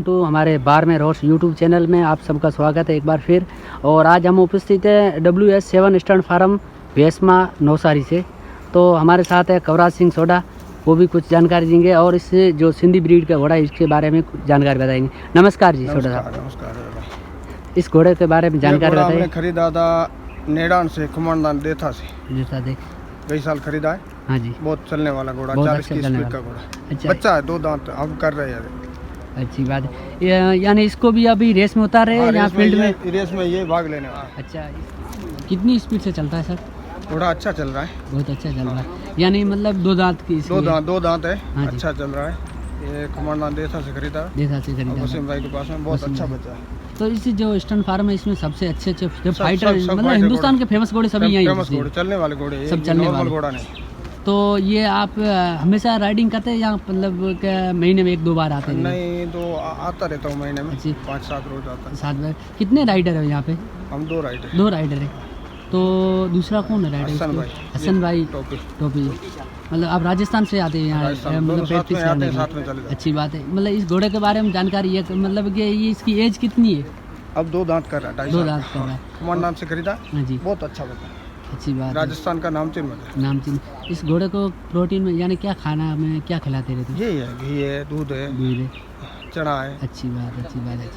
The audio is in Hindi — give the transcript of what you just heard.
टू हमारे बारहवें रॉस यूट्यूब चैनल में आप सबका स्वागत है एक बार फिर। और आज हम उपस्थित हैं WS7 स्टैंड फार्म भेसमा नौसारी से। तो हमारे साथ है कवराज सिंह सोडा, वो भी कुछ जानकारी देंगे और इससे जो सिंधी ब्रीड का घोड़ा है इसके बारे में कुछ जानकारी बताएंगे। नमस्कार जी सोडा साहब। नमस्कार। इस घोड़े के बारे में जानकारी बताइए। हमने खरीदा था नेडान से, कुमारदान देथा से। कई साल खरीदा है। हाँ जी, बहुत चलने वाला घोड़ा, बहुत 40 अच्छा की चलने स्पीड का वाला। घोड़ा। अच्छा, बच्चा है, 2 दांत अब कर रहे हैं। अच्छी बात है। यानी इसको भी अभी रेस में उतार रहे हैं यहाँ फील्ड में? रेस में ये भाग लेने वाला। अच्छा, कितनी स्पीड से चलता है सर? घोड़ा अच्छा चल रहा है, बहुत अच्छा चल रहा है। यानी मतलब 2 दांत की? 2 दांत है। हाँ जी। अच्छा चल रहा है। ये कुमारदान देथा से खरीदा, देखा से खरीदा। वसीम भाई के पास में। बहुत अच्छा बच्चा है। तो इस जो स्टैंड फार्म है इसमें सबसे अच्छे जो फाइटर सब मतलब फाइटर हिंदुस्तान के फेमस घोड़े सभी यहीं फेमस घोड़े, चलने वाले घोड़े, सब चलने वाले घोड़ा नहीं। तो ये आप हमेशा राइडिंग करते हैं या मतलब महीने में 1-2 बार आते हैं? नहीं, तो आता रहता हूँ महीने में, अच्छी। 5-7 रोज आता है। 7 बार। कितने राइडर है यहाँ पे? हम 2 राइडर। 2 राइडर है। तो दूसरा कौन है राइडर? हसन भाई टोपी। मतलब आप राजस्थान से आते हैं यहाँ मतलब प्रैक्टिस करने के लिए? अच्छी बात है। मतलब इस घोड़े के बारे में जानकारी है मतलब कि ये इसकी एज कितनी है? अब 2 दांत कर रहा है, 2 दांत कर रहा है। कुमारदान से खरीदा। हाँ जी, बहुत अच्छा बच्चा, अच्छी बात है। राजस्थान का नामचीन बच्चा। नामचीन। इस घोड़े को प्रोटीन में यानी क्या खाना में क्या खिलाते रहते? यही है, घी है, दूध है, दूध है। चना है। अच्छी बात है।